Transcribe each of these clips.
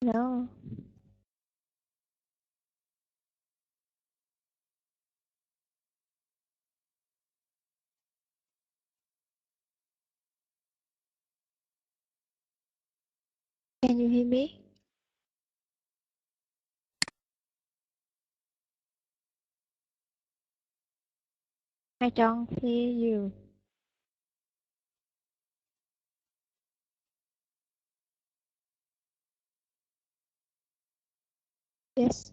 No. Can you hear me? I don't hear you. Yes.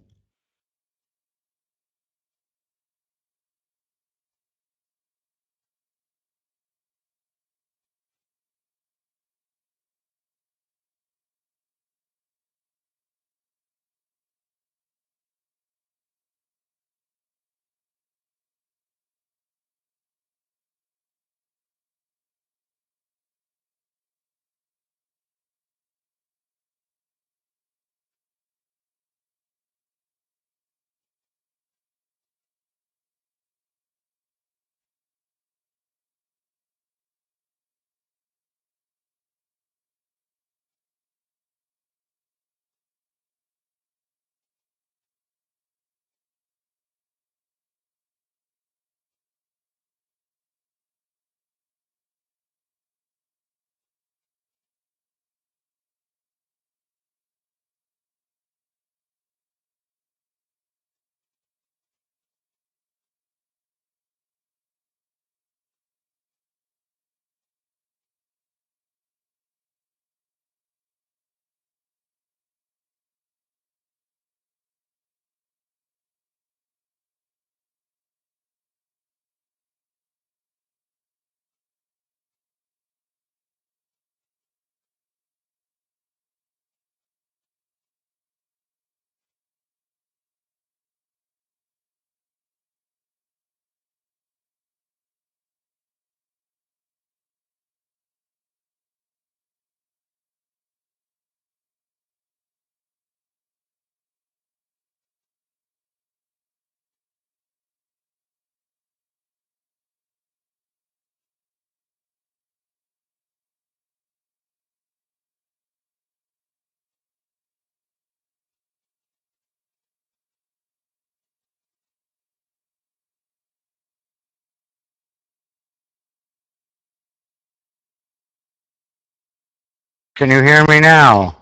Can you hear me now?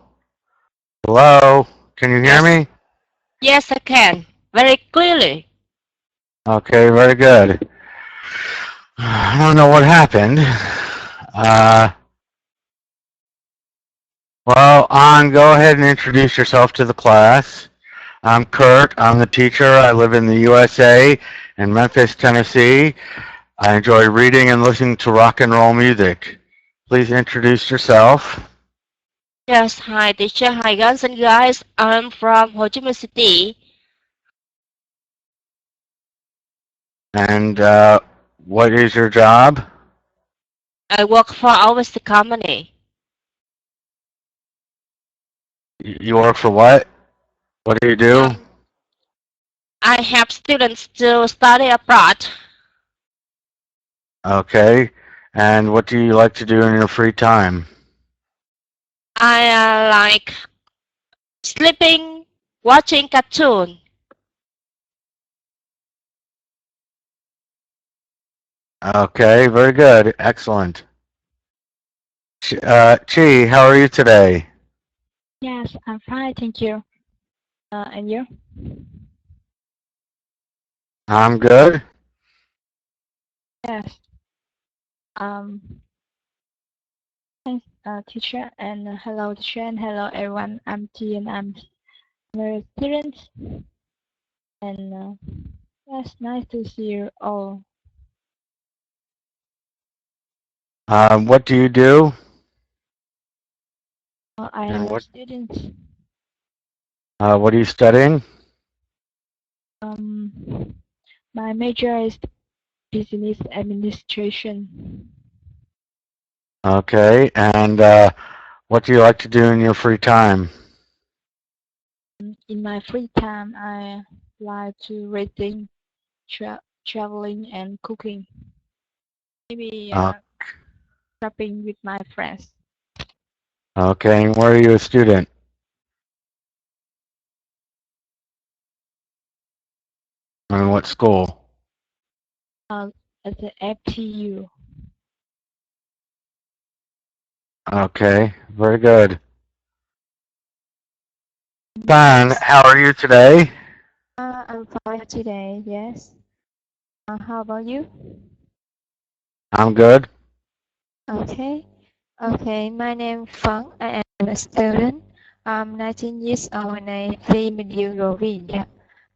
Hello? Can you hear Yes, me? yes, I can. Very clearly. Okay, very good. I don't know what happened. Uh, well, go ahead and introduce yourself to the class. I'm Kurt. I'm the teacher. I live in the USA in Memphis, Tennessee. I enjoy reading and listening to rock and roll music. Please introduce yourself. Yes, hi teacher, hi girls and guys. I'm from Ho Chi Minh City. And what is your job? I work for Overseas Company. You work for what? What do you do? Um, I help students to study abroad. Okay. And what do you like to do in your free time? I like sleeping, watching cartoon. Okay, very good. Excellent. Chi, how are you today? Yes, I'm fine, thank you. And you? I'm good. Yes. Um, Thanks, teacher, and hello, teacher, and hello, everyone. I'm T, and I'm a student. And yes, nice to see you all. What do you do? I And am a student. what are you studying? Um, my major is business administration. Okay. And what do you like to do in your free time? In my free time, I like to reading, traveling, and cooking. Maybe Uh, shopping with my friends. okay. And where are you a student? And what school? At the FTU. Okay, very good. Fine. How are you today? I'm fine today, yes. How about you? I'm good. Okay. Okay, my name is Fang. I am a student. I'm 19 years old and I live in Europe.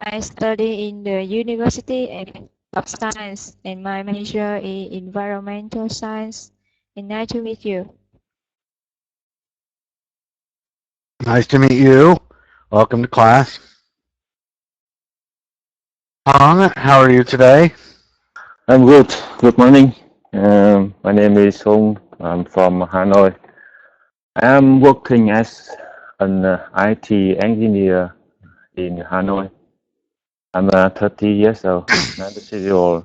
I study in the University of Science and my major is environmental science. And nice to meet you. Nice to meet you. Welcome to class. Hong, how are you today? I'm good. Good morning. My name is Hung. I'm from Hanoi. I'm working as an IT engineer in Hanoi. I'm 30 years old, 90-year-old.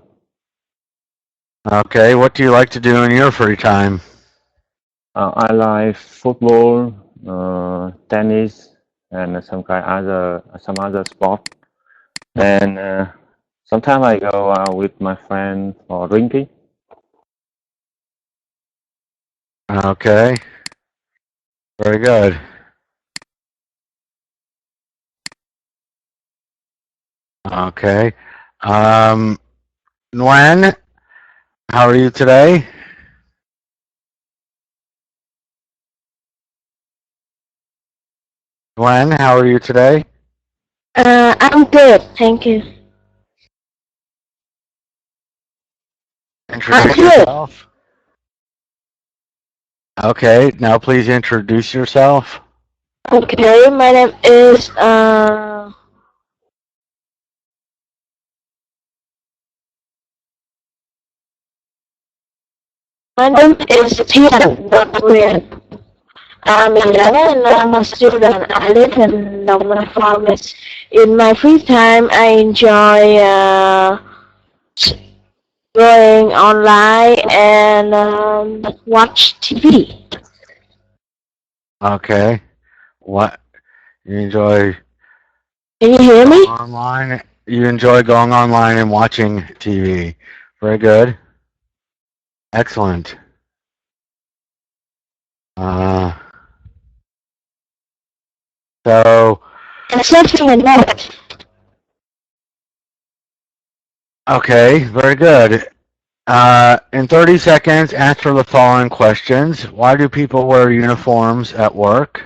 Okay, what do you like to do in your free time? I like football, tennis, and some other sport. And sometimes I go out with my friend for drinking. Okay, very good. Okay. Nguyen, how are you today? Nguyen, how are you today? I'm good, thank you. Introduce Good. yourself. Okay, now please introduce yourself. Okay, my name is Tian Nguyen. I'm 11 and I'm a student. I live in Long My Province. In my free time, I enjoy going online and watch TV. Okay. What you enjoy Can you hear me? online? You enjoy going online and watching TV. Very good. Excellent. So, Something like that. okay, very good. In 30 seconds, answer the following questions. Why do people wear uniforms at work?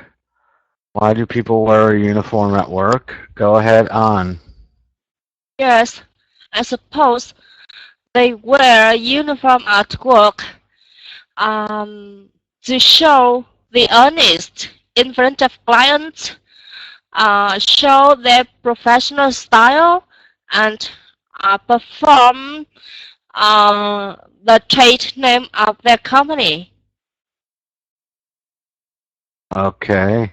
Why do people wear a uniform at work? Go ahead on. Yes, I suppose they wear a uniform at work to show the honest in front of clients, show their professional style, and perform the trade name of their company. Okay.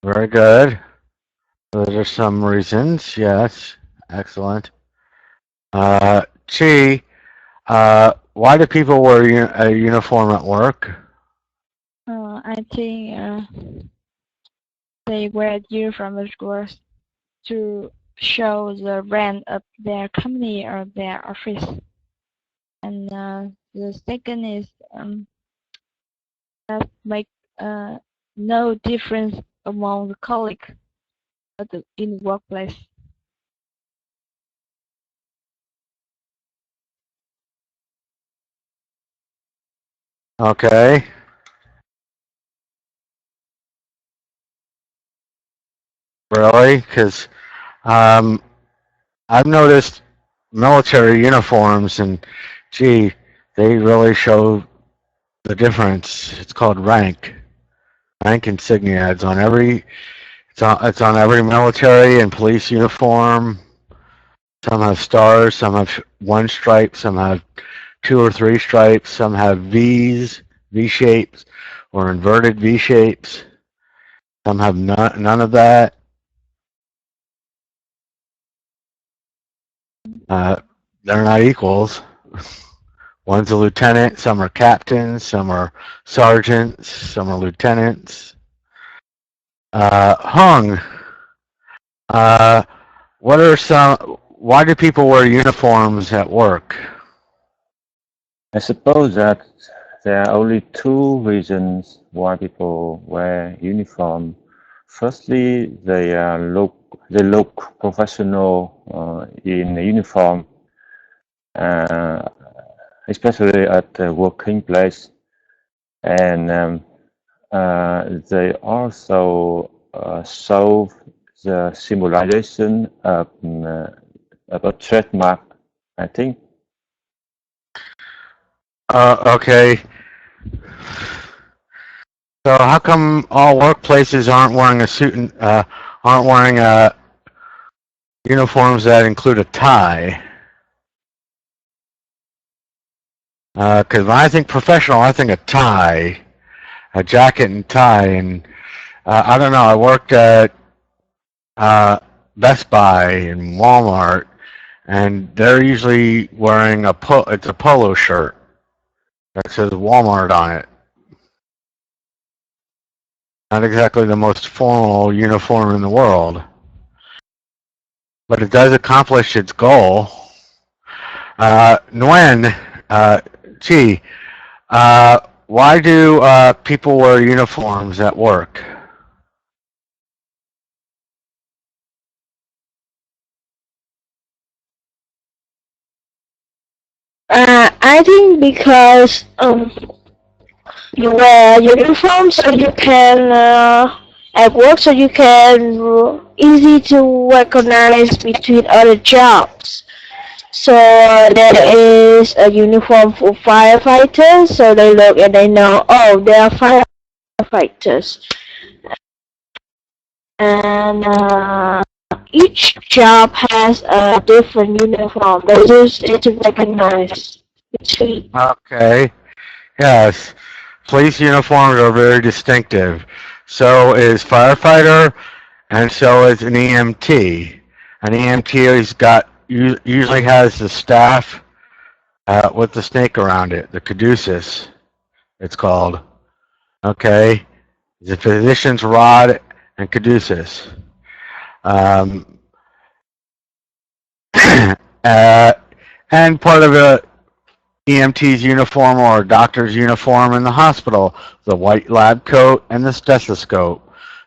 Very good. Those are some reasons. Yes. Excellent. Chi, why do people wear a uniform at work? I think they wear uniform at school to show the brand of their company or their office. And the second is that make no difference among the colleagues in the workplace. Okay. Really? Because I've noticed military uniforms and gee, they really show the difference. It's called rank. Rank insignia. It's on every military and police uniform. Some have stars, some have one stripe, some have 2 or 3 stripes, some have V's, V shapes, or inverted V shapes. Some have none of that. They're not equals. One's a lieutenant, some are captains, some are sergeants, some are lieutenants. Hung, What are why do people wear uniforms at work? I suppose that there are only two reasons why people wear uniform. Firstly, they look professional in a uniform, uh, especially at the working place, and they also show the symbolization of a trademark, I think. Okay. So how come all workplaces aren't wearing a suit and aren't wearing uniforms that include a tie? Because when I think professional, I think a tie, a jacket and tie, and I don't know. I worked at Best Buy and Walmart, and they're usually wearing it's a polo shirt that says Walmart on it. Not exactly the most formal uniform in the world, but it does accomplish its goal. Nguyen, Chi, why do people wear uniforms at work? I think because you wear uniform so you can at work so you can easy to recognize between other jobs. So there is a uniform for firefighters, so they look and they know, oh, they are firefighters. And each job has a different uniform. They use it to recognize between. Okay, yes. Police uniforms are very distinctive. So is firefighter, and so is an EMT. An EMT usually has the staff with the snake around it, the caduceus, it's called. Okay, the physician's rod and caduceus. Um, and part of a EMT's uniform or a doctor's uniform in the hospital, the white lab coat and the stethoscope.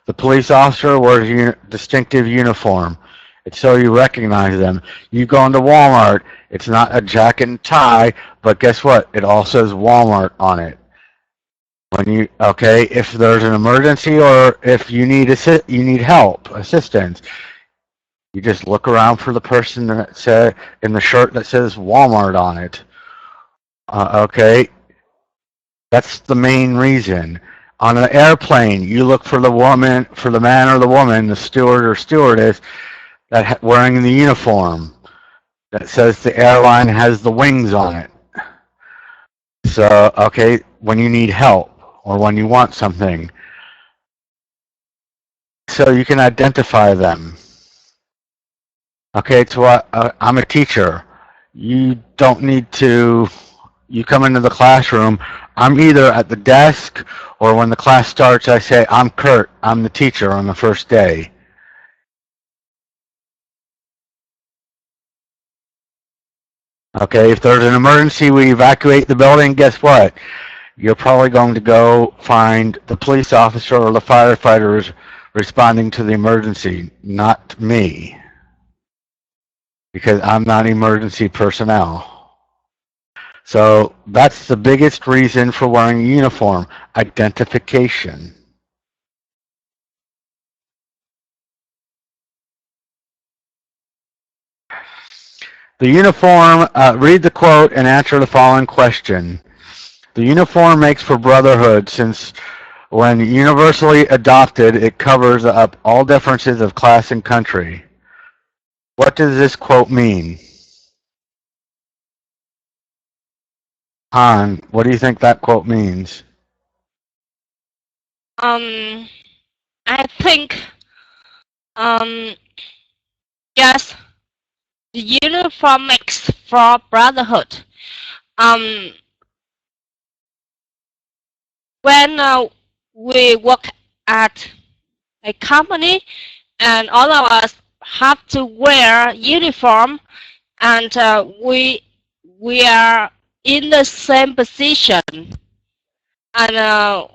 The police officer wears a distinctive uniform. It's so you recognize them. You go into Walmart, it's not a jacket and tie, but guess what? It all says Walmart on it. If there's an emergency or if you need help, assistance, you just look around for the person that said in the shirt that says Walmart on it. That's the main reason. On an airplane, you look for the man or the woman, the steward or stewardess, wearing the uniform that says the airline has the wings on it. So, when you need help or when you want something, so you can identify them. Okay, so I'm a teacher. You don't need to. You come into the classroom, I'm either at the desk or when the class starts, I say, I'm Kurt, I'm the teacher on the first day. Okay, if there's an emergency, we evacuate the building, guess what? You're probably going to go find the police officer or the firefighters responding to the emergency, not me. Because I'm not emergency personnel. So that's the biggest reason for wearing a uniform, identification. The uniform, read the quote and answer the following question. The uniform makes for brotherhood since when universally adopted, it covers up all differences of class and country. What does this quote mean? Han, what do you think that quote means? I think yes, the uniform makes for brotherhood. When we work at a company and all of us have to wear uniform, and we are in the same position, and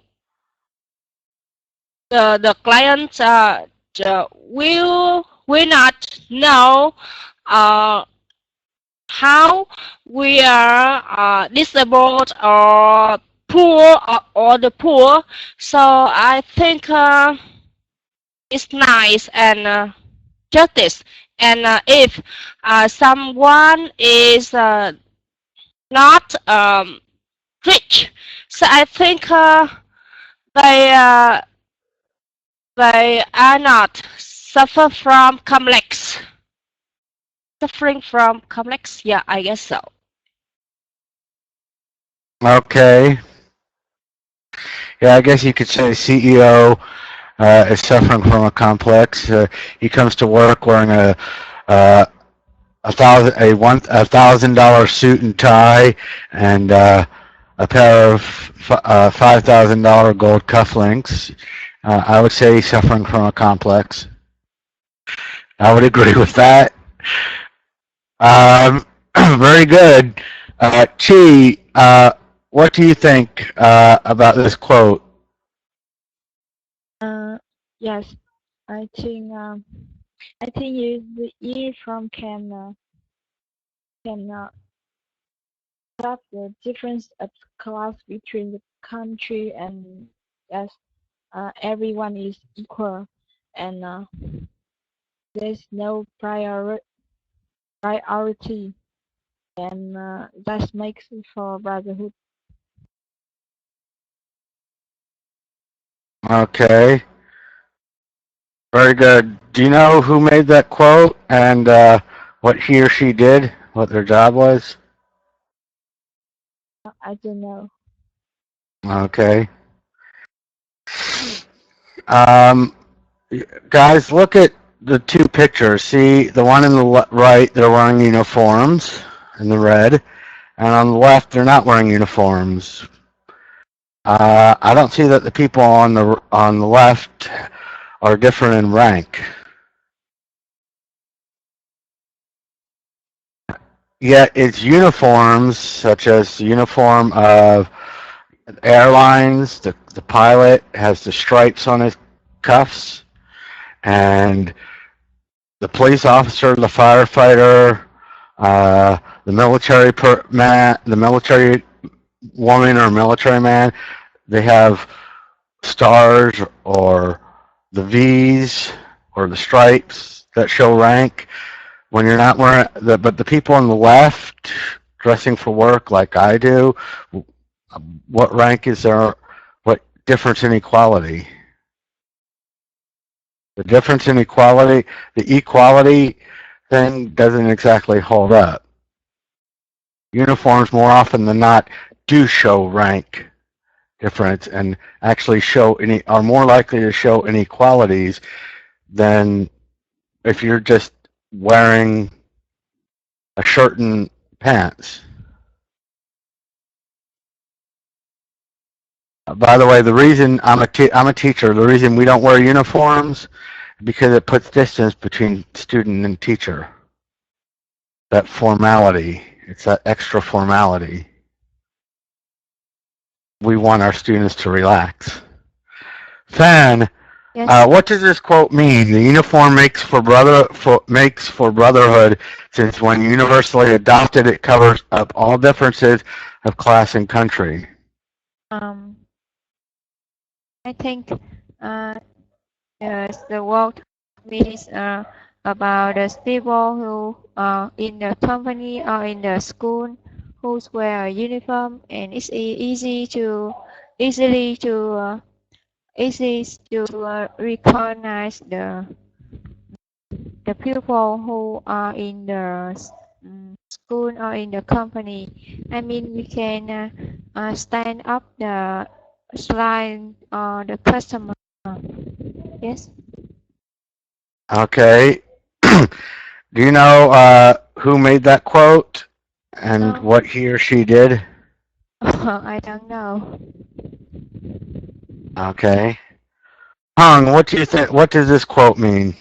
the client will not know how we are disabled or poor or the poor. So I think it's nice and justice. And if someone is not rich, so I think they they are not suffering from complex. Yeah, I guess so. Okay. Yeah, I guess you could say CEO is suffering from a complex. He comes to work wearing a $1,000 suit and tie and a pair of $5,000 gold cufflinks. I would say he's suffering from a complex. I would agree with that. Very good. Chi, what do you think about this quote? Yes, I think the uniform can stop the difference of class between the country, and yes, everyone is equal, and there's no priority, and that makes it for brotherhood. Okay. Very good. Do you know who made that quote and what he or she did, what their job was? I don't know. Okay. Guys, look at the two pictures. See, the one in the right, they're wearing uniforms in the red, and on the left, they're not wearing uniforms. I don't see that the people on the left are different in rank. Yet it's uniforms, such as the uniform of airlines. The pilot has the stripes on his cuffs, and the police officer, the firefighter, the military the military woman or military man, they have stars or the V's or the stripes that show rank. When you're not wearing but the people on the left dressing for work like I do, what rank is there? What difference in equality? The difference in equality, the equality thing doesn't exactly hold up. Uniforms more often than not do show rank difference and actually are more likely to show inequalities than if you're just wearing a shirt and pants. By the way, the reason I'm a teacher, the reason we don't wear uniforms, because it puts distance between student and teacher. That formality, it's that extra formality. We want our students to relax. Fan, Yes. what does this quote mean? The uniform makes for brotherhood, since when universally adopted, it covers up all differences of class and country. I think the word means about the people who are in the company or in the school who wear a uniform, and it's easy to recognize the people who are in the school or in the company. I mean, we can stand up the line or the customer. Yes. Okay. Do you know who made that quote and No. what he or she did? I don't know. Okay. Hung, what do you think? What does this quote mean?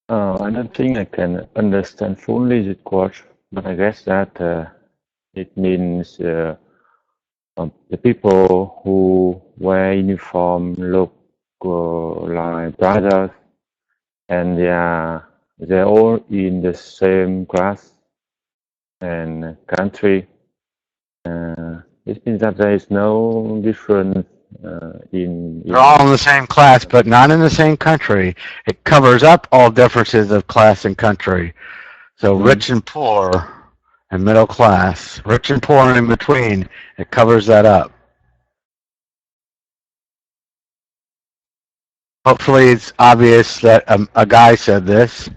I don't think I can understand fully the quote, but I guess that it means the people who wear uniform look like brothers, and they're all in the same class and country. It means that there is no difference They're all in the same class, but not in the same country. It covers up all differences of class and country. So rich and poor and middle class, rich and poor and in between, it covers that up. Hopefully it's obvious that a guy said this,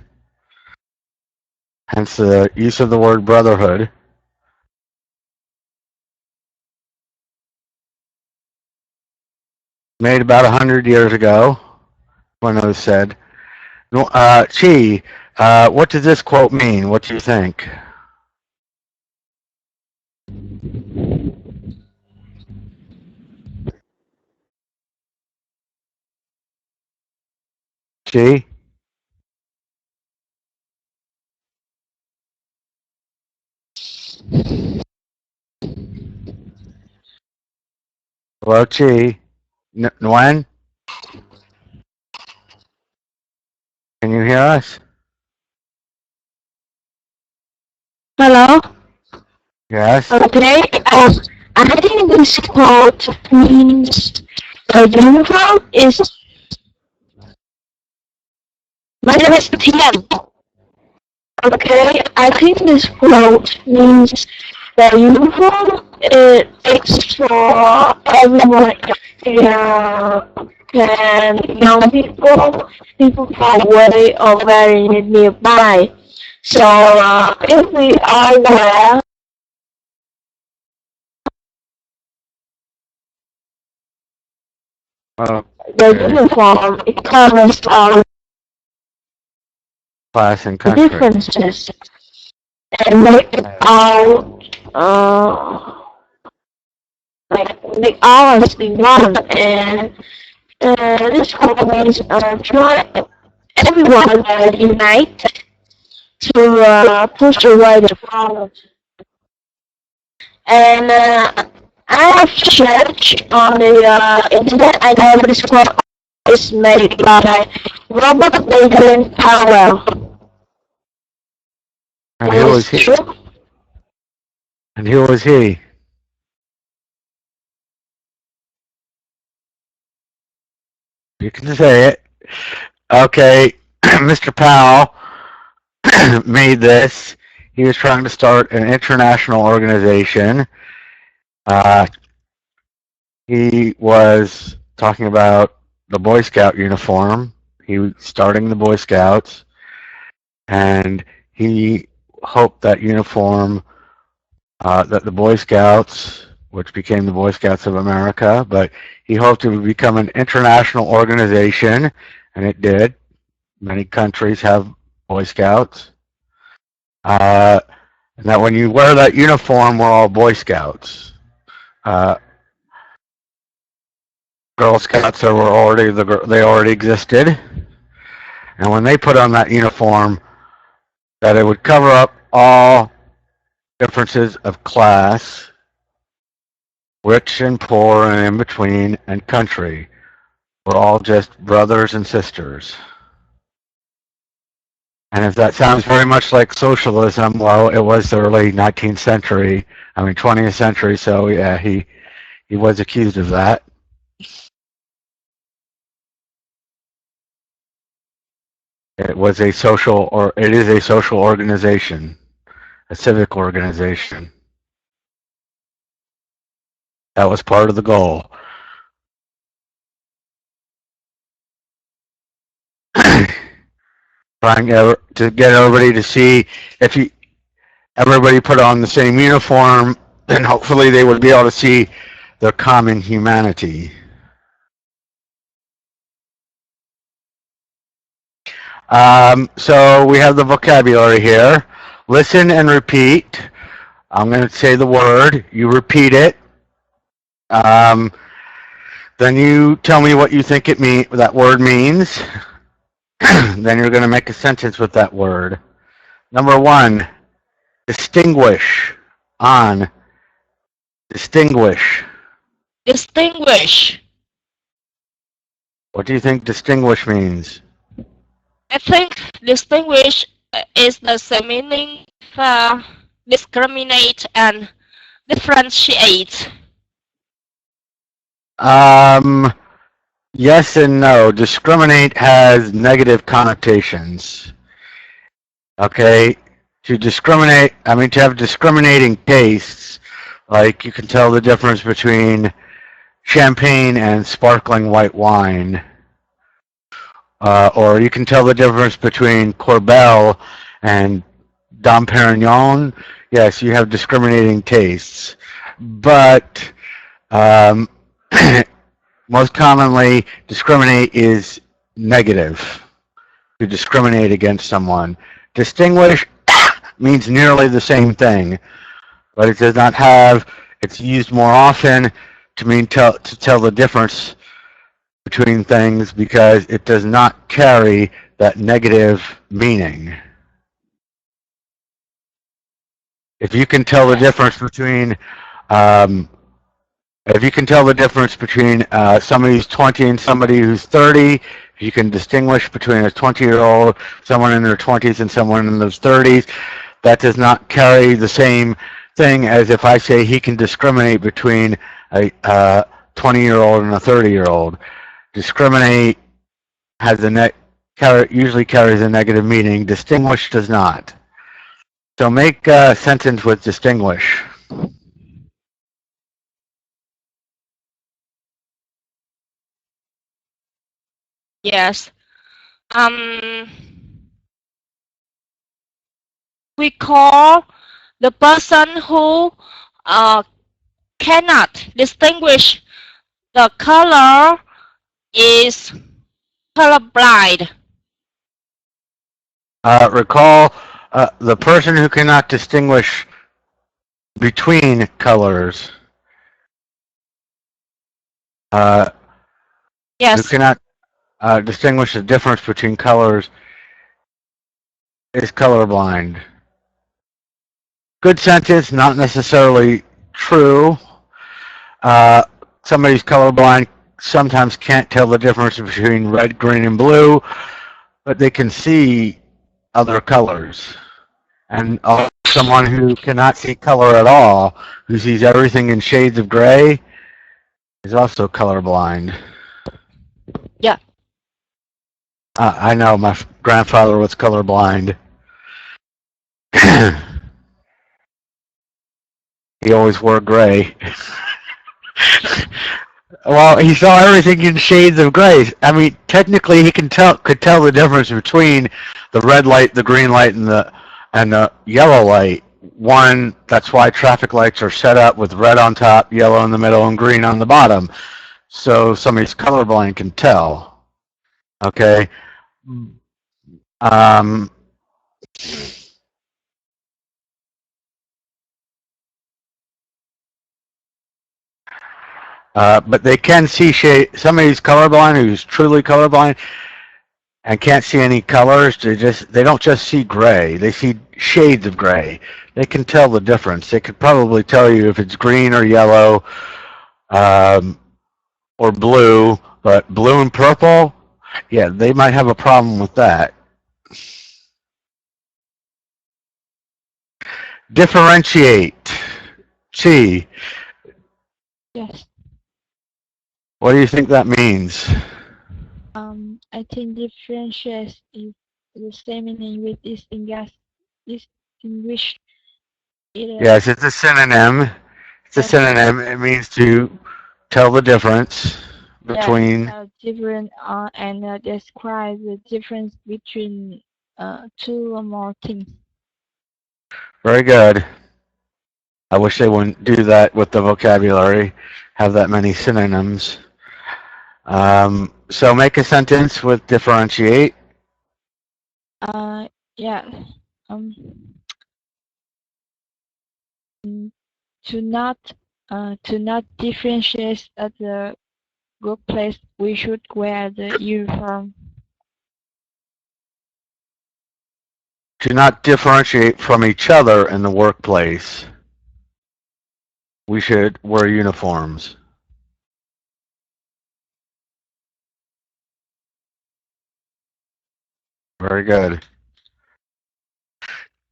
hence the use of the word brotherhood. Made about 100 years ago, one of those said. Chi, what does this quote mean? What do you think? Chi? Hello, Chi? Nguyen? Can you hear us? Hello? Yes? Okay. I think this quote means the uniform is. My name is Tian. Okay, I think this quote means the uniform is for everyone. And young people far away or very nearby. So if we all wear the uniform, it covers all Class and country. differences and make it all make ours be one. And this whole means try everyone unite to push away the problems. And I have searched on the internet. I know this quote is made by Robert Baden-Powell. And who was he? True? And who was he? You can say it. Okay, Mr. Powell made this. He was trying to start an international organization. He was talking about the Boy Scout uniform. He was starting the Boy Scouts, and he hoped that uniform, that the Boy Scouts, which became the Boy Scouts of America, but he hoped it would become an international organization, and it did. Many countries have Boy Scouts. And that when you wear that uniform, we're all Boy Scouts. Girl Scouts they already existed, and when they put on that uniform, that it would cover up all differences of class, rich and poor and in between, and country. We're all just brothers and sisters. And if that sounds very much like socialism, well, it was the early 19th century, 20th century, so yeah, he was accused of that. It is a social organization, a civic organization. That was part of the goal. Trying to get everybody to see if everybody put on the same uniform, then hopefully they would be able to see their common humanity. So we have the vocabulary here. Listen and repeat. I'm going to say the word. You repeat it. Then you tell me what you think that word means. Then you're going to make a sentence with that word. Number one, distinguish. On. Distinguish. Distinguish. What do you think distinguish means? I think distinguish is the same meaning for discriminate and differentiate. Yes and no. Discriminate has negative connotations. Okay? To discriminate, to have discriminating tastes, like you can tell the difference between champagne and sparkling white wine. Or you can tell the difference between Corbel and Dom Perignon. Yes, you have discriminating tastes. But most commonly, discriminate is negative. To discriminate against someone. Distinguish means nearly the same thing, but it does not have, it's used more often to mean to tell the difference between things because it does not carry that negative meaning. If you can tell the difference between somebody who's 20 and somebody who's 30, if you can distinguish between a 20-year-old, someone in their 20s and someone in their 30s, that does not carry the same thing as if I say he can discriminate between a 20-year-old and a 30-year-old. Discriminate has usually carries a negative meaning. Distinguish does not. So make a sentence with distinguish. Yes. We call the person who cannot distinguish the color is colorblind. Recall the person who cannot distinguish between colors. Who Yes. cannot distinguish the difference between colors is colorblind. Good sentence, not necessarily true. Somebody's colorblind sometimes can't tell the difference between red, green, and blue, but they can see other colors. And someone who cannot see color at all, who sees everything in shades of gray, is also colorblind. Yeah. I know, my grandfather was colorblind. He always wore gray. Well, he saw everything in shades of gray. Technically, he could tell the difference between the red light, the green light, and the yellow light. That's why traffic lights are set up with red on top, yellow in the middle, and green on the bottom. So somebody's colorblind can tell. Okay. But they can see shade. Somebody who's colorblind, who's truly colorblind, and can't see any colors. They don't just see gray. They see shades of gray. They can tell the difference. They could probably tell you if it's green or yellow, or blue. But blue and purple, yeah, they might have a problem with that. Differentiate. C. Yes. What do you think that means? I think differentiate is the same meaning with distinguish. Yes, it's a synonym. It's a synonym. It means to tell the difference between. Different and describe the difference between two or more things. Very good. I wish they wouldn't do that with the vocabulary, have that many synonyms. So make a sentence with differentiate. Yeah. To not differentiate at the workplace, we should wear the uniform. to not differentiate from each other in the workplace, we should wear uniforms. Very good.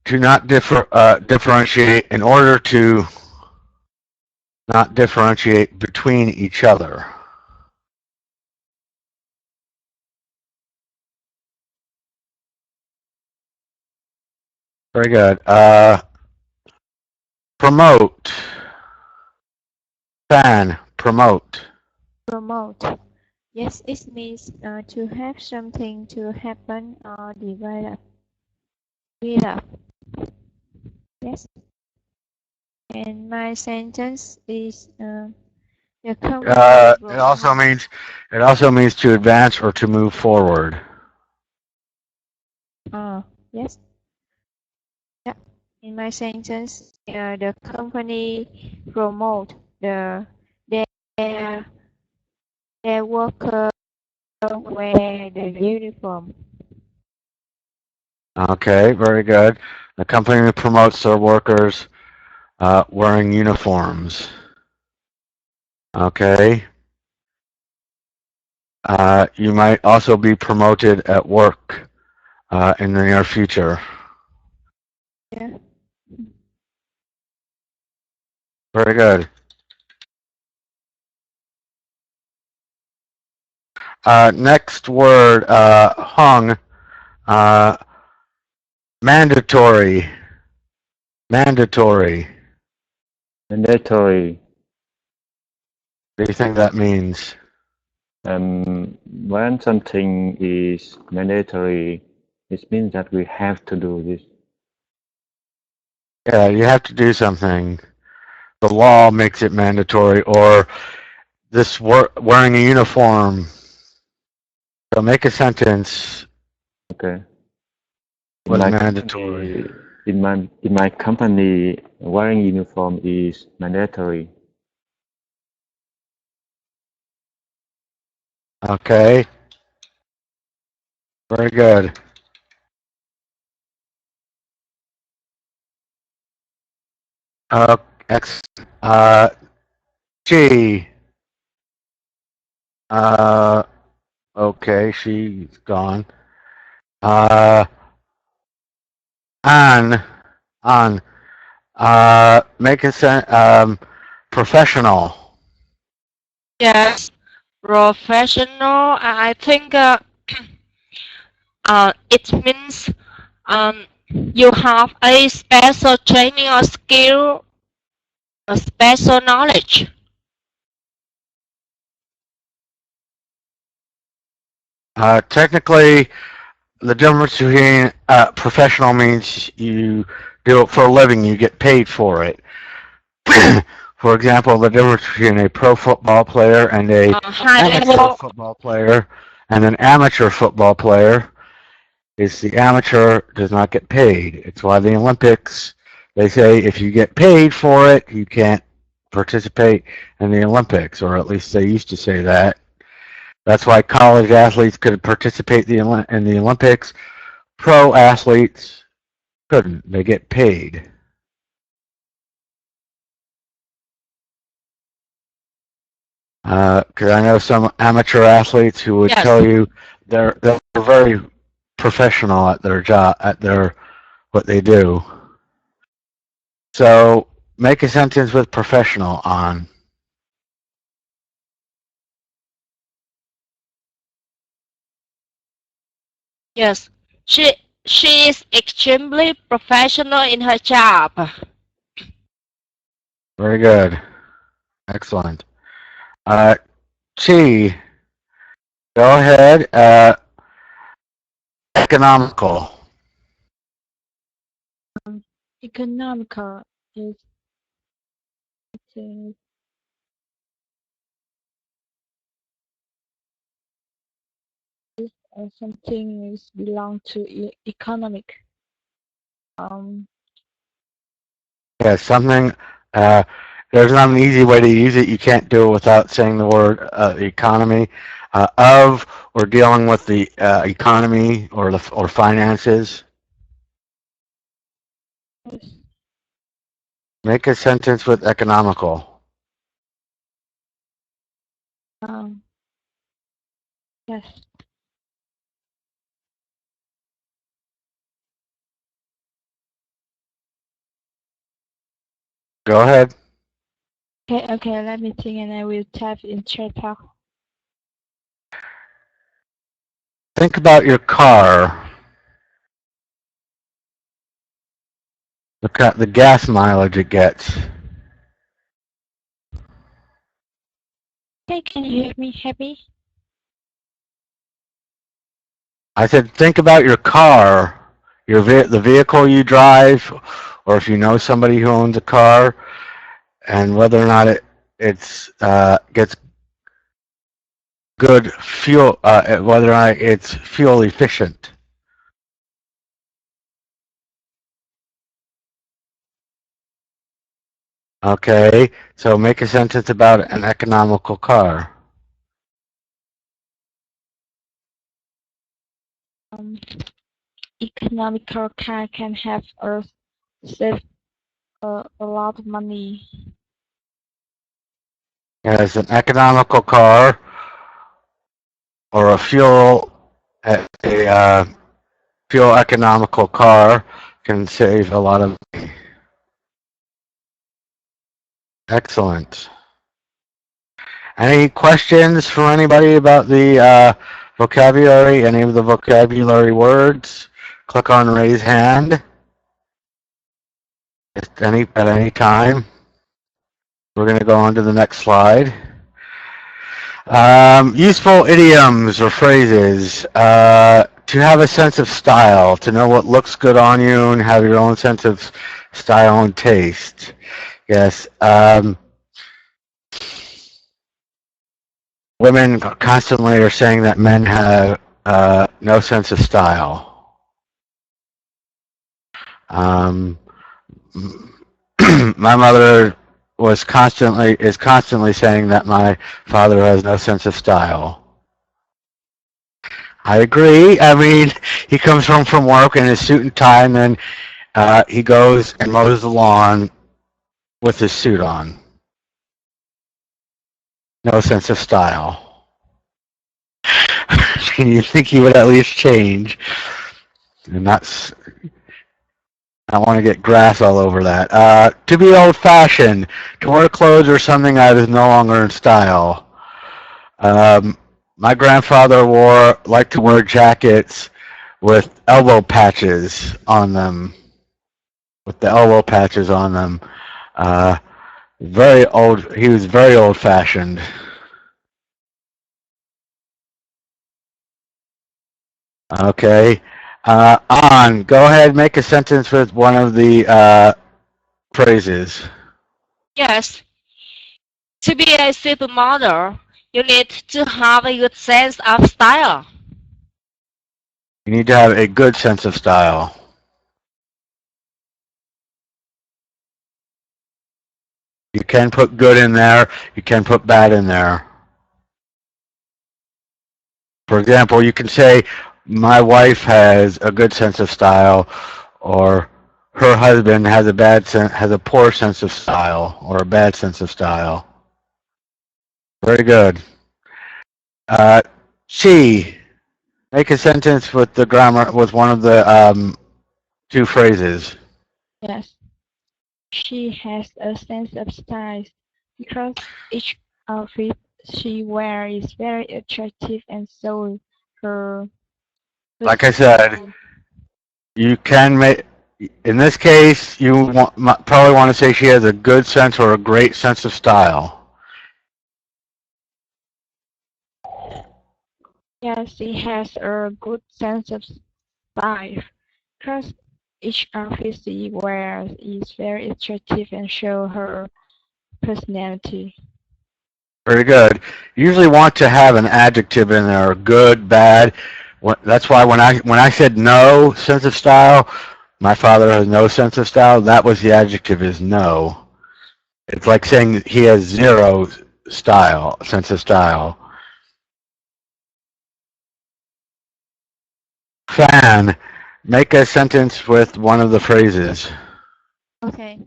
To not differentiate, in order to not differentiate between each other. Very good. Promote. Fan, promote. Promote. Yes, it means to have something to happen or develop. Yes. And my sentence is the company It also means to advance or to move forward. Yes. Yeah. In my sentence, the company promote their worker wear the uniform. Okay, very good. The company promotes their workers wearing uniforms. Okay. You might also be promoted at work in the near future. Yeah. Very good. Next word, hung. Mandatory. Mandatory. Mandatory. What do you think that means? When something is mandatory, it means that we have to do this. Yeah, you have to do something. The law makes it mandatory, or this wearing a uniform. So make a sentence. Okay. What mandatory? In my company, wearing uniform is mandatory. Okay. Very good. G. Okay, she's gone. On. Make a professional. Yes, professional. I think it means you have a special training or skill, a special knowledge. Technically, the difference between professional means you do it for a living, you get paid for it. For example, the difference between a pro football player and a amateur football player and an amateur football player is the amateur does not get paid. It's why the Olympics, they say if you get paid for it, you can't participate in the Olympics, or at least they used to say that. That's why college athletes could participate in the Olympics. Pro athletes couldn't. They get paid. Because I know some amateur athletes who would tell you they're very professional at their job, at what they do. So make a sentence with professional on. Yes, she is extremely professional in her job. Very good. Excellent. Chi, go ahead. Economical. Economical is something is belong to economic. Yeah, something. There's not an easy way to use it. You can't do it without saying the word economy. Of or dealing with the economy or finances. Make a sentence with economical. Yes. Go ahead. Okay, let me think and I will type in chat talk. Think about your car. Look at the gas mileage it gets. Okay, can you hear me, Happy? I said, think about your car, the vehicle you drive, or if you know somebody who owns a car, and whether or not it's gets good fuel, whether or not it's fuel efficient. Okay, so make a sentence about an economical car. Economical car can have save a lot of money. As an economical car or a fuel fuel economical car can save a lot of money. Excellent. Any questions from anybody about the vocabulary, any of the vocabulary words? Click on raise hand at any time. We're going to go on to the next slide. Useful idioms or phrases. To have a sense of style, to know what looks good on you and have your own sense of style and taste. Yes. Women constantly are saying that men have no sense of style. My mother is constantly saying that my father has no sense of style. I agree. I mean, he comes home from work in his suit and tie, and then he goes and mows the lawn with his suit on. No sense of style. You think he would at least change? And that's, I want to get grass all over that. To be old-fashioned, to wear clothes or something that is no longer in style. My grandfather liked to wear jackets with elbow patches on them. With the elbow patches on them. Very old. He was very old-fashioned. Okay. Go ahead, make a sentence with one of the phrases. Yes. To be a supermodel, you need to have a good sense of style. You need to have a good sense of style. You can put good in there. You can put bad in there. For example, you can say, my wife has a good sense of style, or her husband has a poor sense of style, or a bad sense of style. Very good. She. Make a sentence with the grammar with one of the two phrases. Yes. She has a sense of style because each outfit she wears is very attractive and so her. Like I said, you can make, in this case, you probably want to say she has a good sense or a great sense of style. Yes, she has a good sense of style because each outfit she wears is very attractive and show her personality. Very good. You usually want to have an adjective in there, good, bad. That's why when I said no sense of style, my father has no sense of style, that was the adjective, is no. It's like saying he has zero sense of style. Fan, make a sentence with one of the phrases. Okay.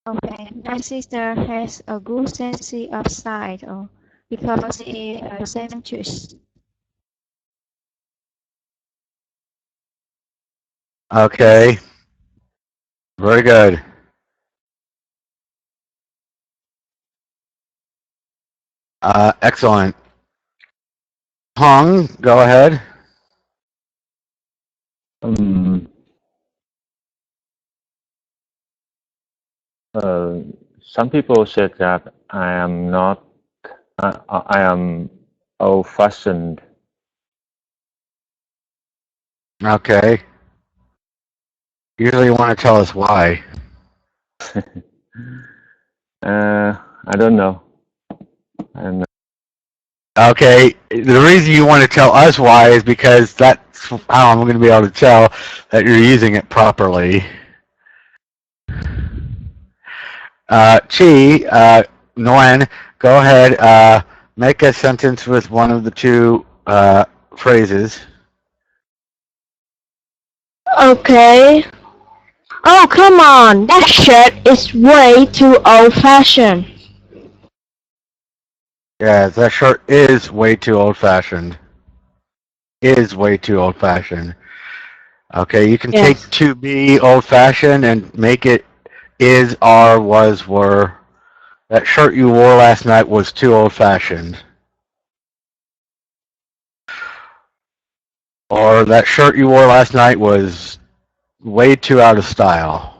Okay, my sister has a good sense of sight, because she is a seamstress. Okay, very good. Excellent. Hong, go ahead. Um, some people said that I am not, I am old-fashioned. Okay. Usually you want to tell us why. I don't know. And Okay, the reason you want to tell us why is because that's how I'm going to be able to tell that you're using it properly. Chi, Nguyen, go ahead, make a sentence with one of the two phrases. Okay. Oh, come on. That shirt is way too old-fashioned. Yeah, that shirt is way too old-fashioned. Is way too old-fashioned. Okay, you can take Yes. to be old-fashioned and make it is, are, was, were. That shirt you wore last night was too old-fashioned. Or that shirt you wore last night was way too out of style.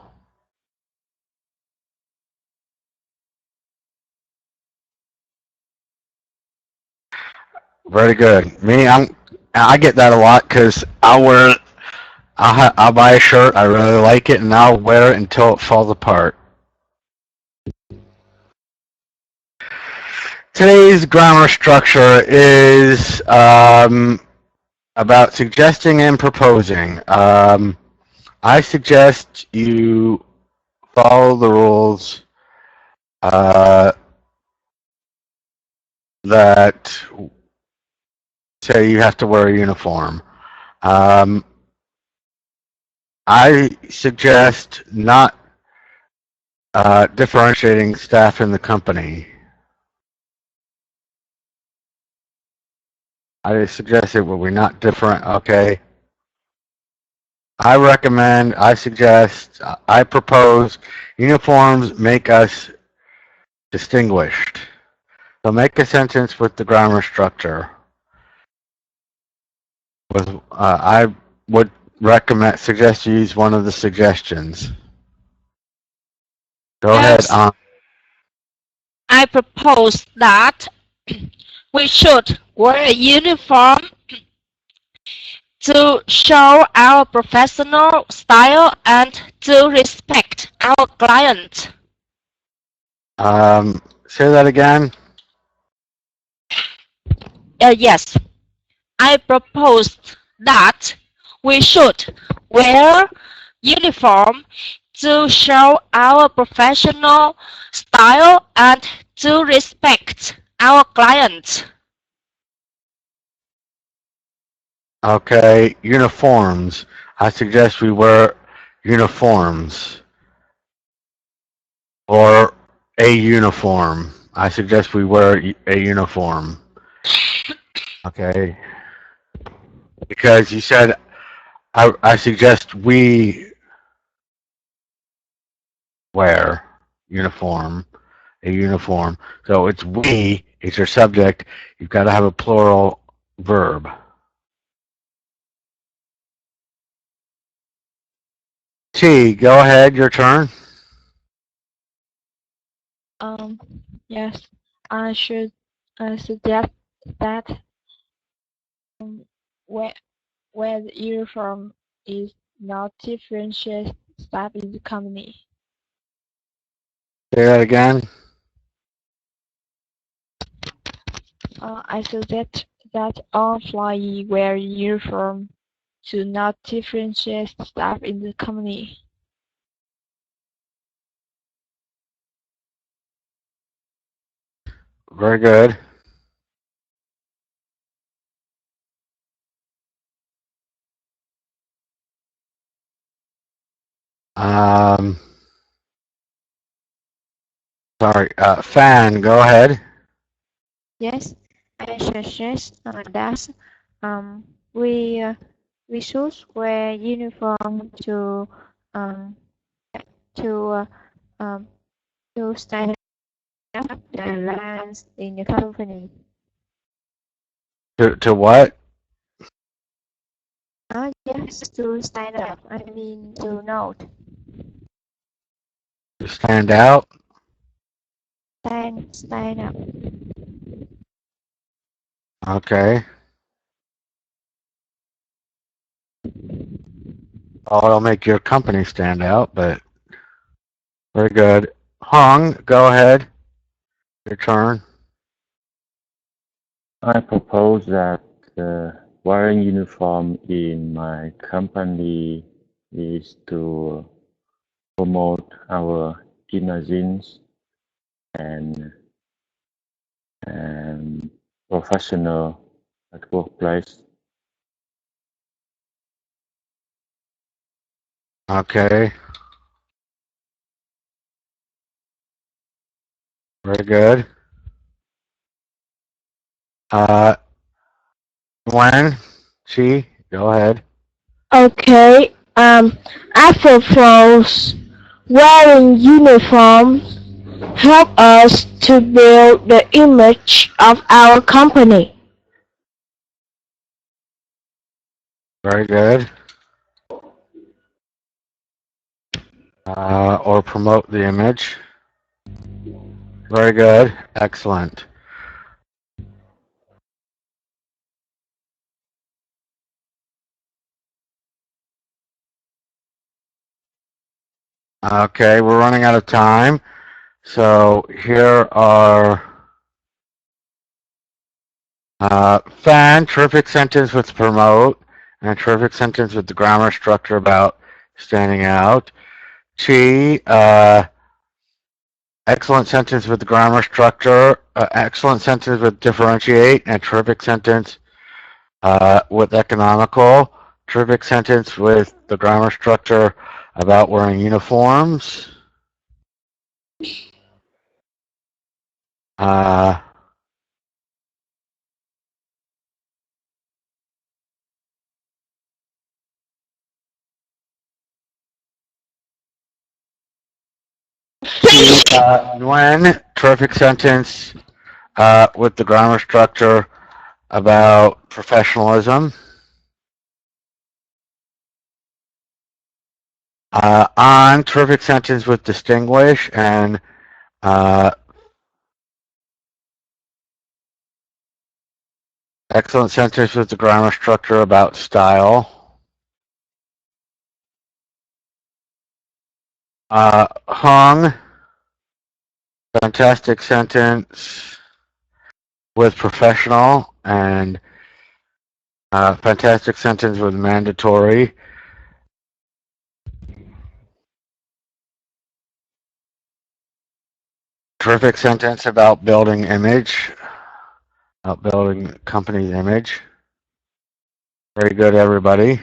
Very good. I get that a lot because I'll buy a shirt, I really like it, and I'll wear it until it falls apart. Today's grammar structure is about suggesting and proposing. I suggest you follow the rules that say you have to wear a uniform. I suggest not differentiating staff in the company. I suggest that we're not different. Okay. I suggest, I propose uniforms make us distinguished. So make a sentence with the grammar structure. I would suggest you use one of the suggestions. Go ahead. Yes, I propose that we should wear a uniform to show our professional style and to respect our clients. Say that again. Yes, I proposed that we should wear uniform to show our professional style and to respect our clients. Okay, uniforms. I suggest we wear uniforms or a uniform. I suggest we wear a uniform. Okay, because you said I suggest we wear uniform, a uniform. So it's we, it's your subject. You've got to have a plural verb. T, go ahead, your turn. Yes, I should suggest that um, where where the uniform is not differentiate staff in the company. Say that again. I suggest that all employees wear uniform to not differentiate staff in the company. Very good. Um, Sorry, Fan, go ahead. Yes, I suggest that we should wear uniform to to stand up the lines in the company. To what? Yes, to stand up. I mean to note. To stand out? Stand up. Okay. Oh, it'll make your company stand out, but very good. Hong, go ahead. Your turn. I propose that wearing uniform in my company is to promote our imagines and professional at workplace. Okay. Very good. Gwen, go ahead. Okay. I propose wearing uniforms help us to build the image of our company. Very good. Or promote the image. Very good. Excellent. Okay, we're running out of time. So here are Fan, terrific sentence with promote, and a terrific sentence with the grammar structure about standing out. Chi, excellent sentence with the grammar structure, excellent sentence with differentiate, and terrific sentence with economical. Terrific sentence with the grammar structure about wearing uniforms. Nguyen, terrific sentence with the grammar structure about professionalism. On, terrific sentence with distinguish and excellent sentence with the grammar structure about style. Hung, fantastic sentence with professional and fantastic sentence with mandatory. Terrific sentence about building image, about building company's image. Very good, everybody.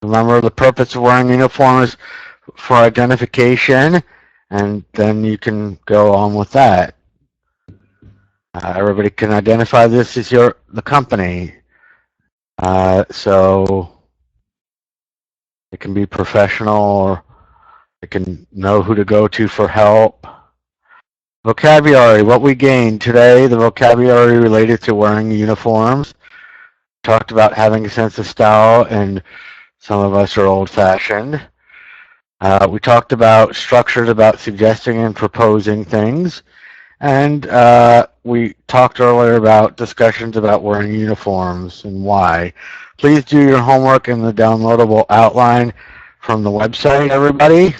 Remember, the purpose of wearing uniform is for identification, and then you can go on with that. Everybody can identify this as the company. So it can be professional, or it can know who to go to for help. Vocabulary, what we gained today, the vocabulary related to wearing uniforms. Talked about having a sense of style, and some of us are old-fashioned. We talked about structures, about suggesting and proposing things. And we talked earlier about discussions about wearing uniforms and why. Please do your homework in the downloadable outline from the website, everybody.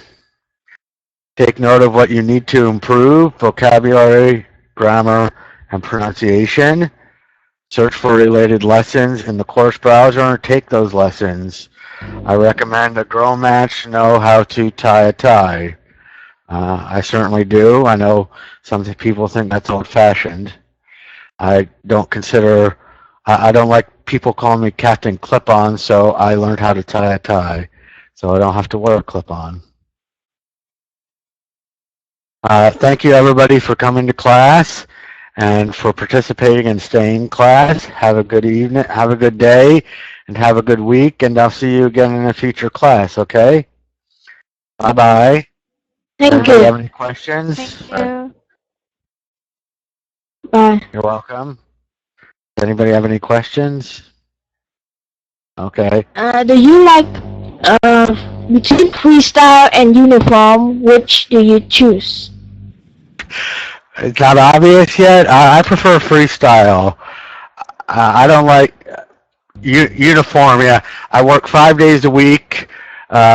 Take note of what you need to improve: vocabulary, grammar, and pronunciation. Search for related lessons in the course browser and take those lessons. I recommend that Girl Match know how to tie a tie. I certainly do. I know some people think that's old-fashioned. I don't like people calling me Captain Clip-On, so I learned how to tie a tie. so I don't have to wear a clip-on. Thank you everybody for coming to class and for participating and staying in class. Have a good evening, have a good day, and have a good week, and I'll see you again in a future class, okay? Bye-bye. Thank Anybody you. have any questions? Thank you. Bye. You're welcome. Does anybody have any questions? Okay. Do you like between freestyle and uniform? Which do you choose? It's not obvious yet. I prefer freestyle. I don't like uniform. Yeah, I work 5 days a week,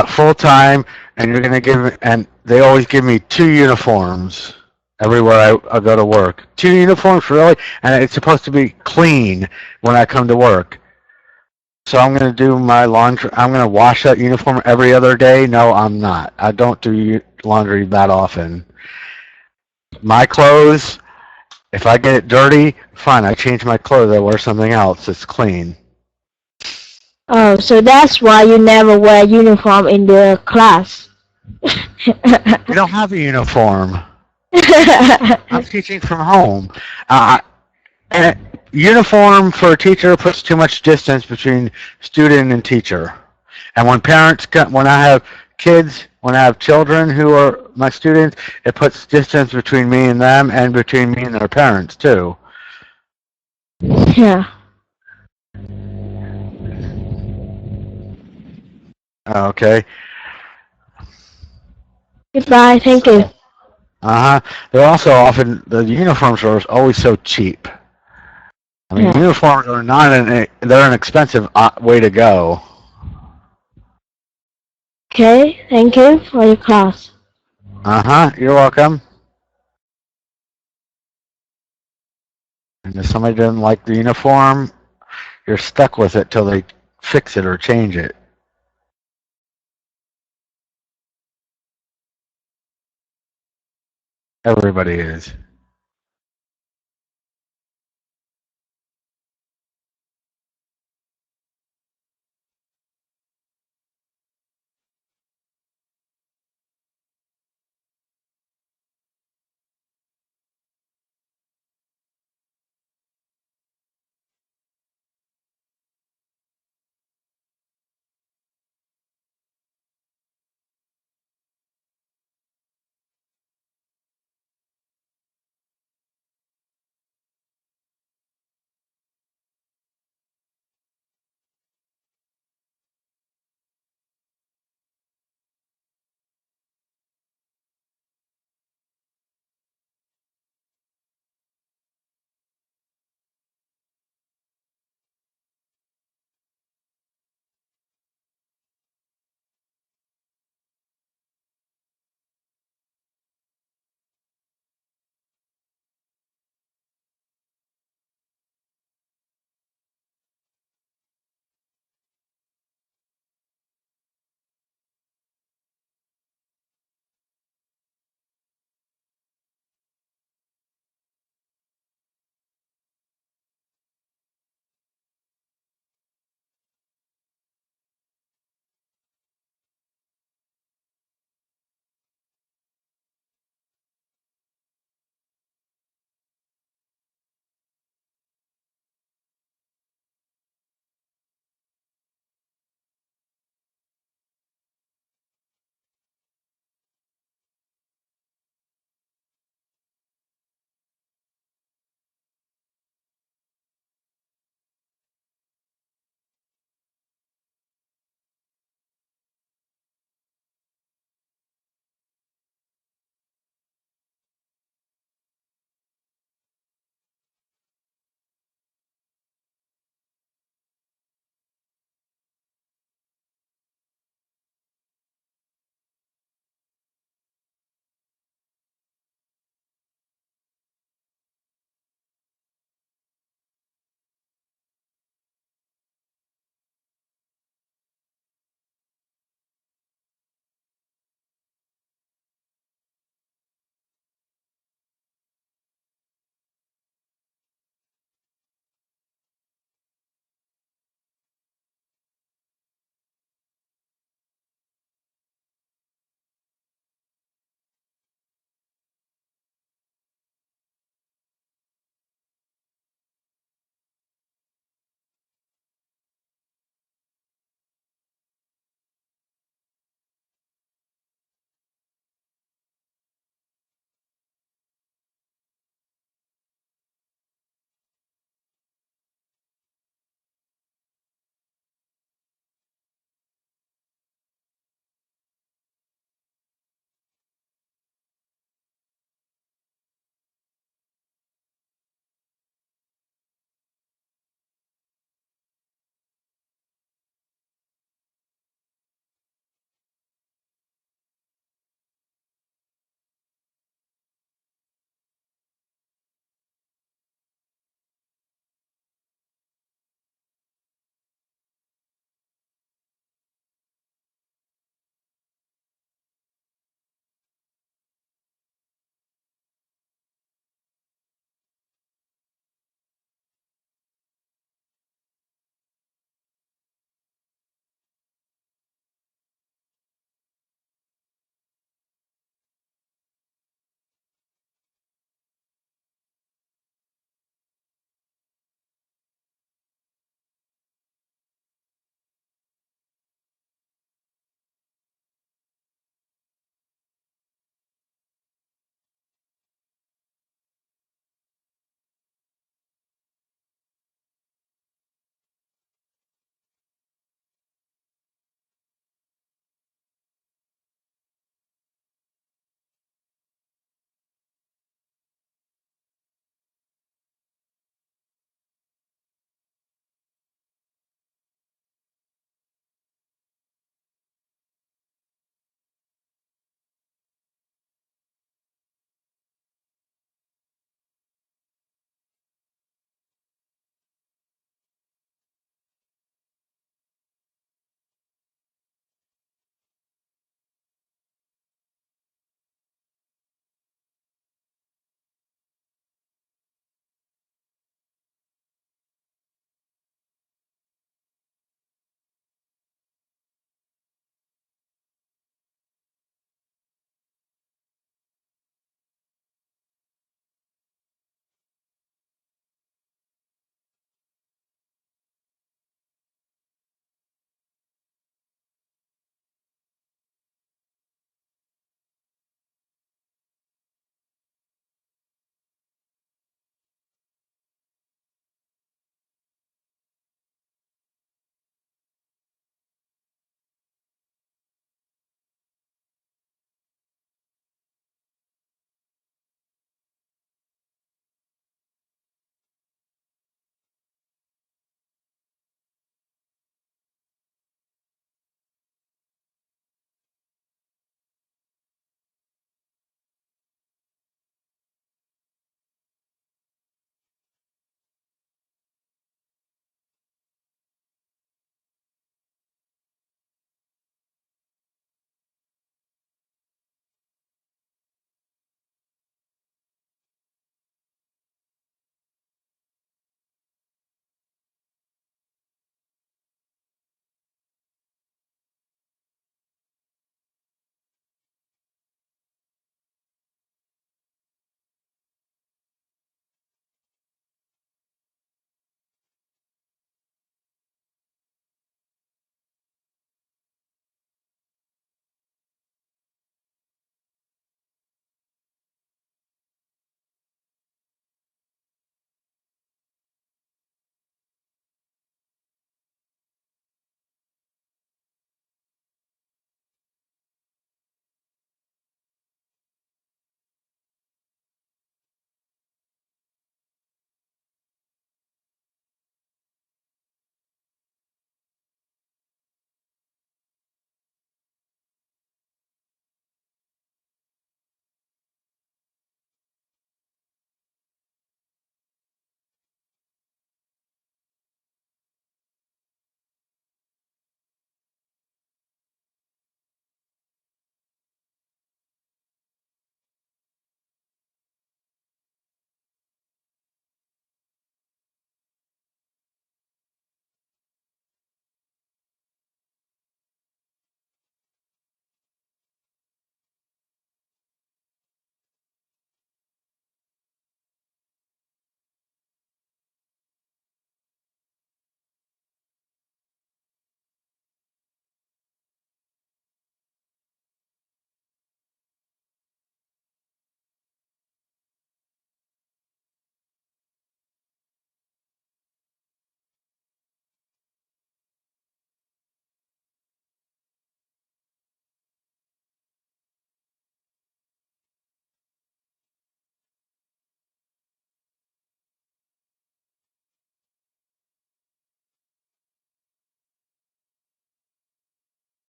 full time, and you're gonna give me, and they always give me 2 uniforms everywhere I go to work. 2 uniforms, really, and it's supposed to be clean when I come to work. So I'm gonna do my laundry. I'm gonna wash that uniform every other day. No, I'm not. I don't do laundry that often. My clothes, if I get it dirty, fine, I change my clothes, I wear something else that's clean. Oh, so that's why you never wear uniform in the class. We don't have a uniform. I'm teaching from home. And uniform for a teacher puts too much distance between student and teacher. And when parents, when I have kids, when I have children who are my students, it puts distance between me and them and between me and their parents too. Yeah. Okay. Goodbye. Thank you. They're also often, the uniforms are always so cheap. I mean, Yeah. uniforms are not they're an expensive way to go. Okay. Thank you for your class. You're welcome. And if somebody doesn't like the uniform, you're stuck with it till they fix it or change it. Everybody is.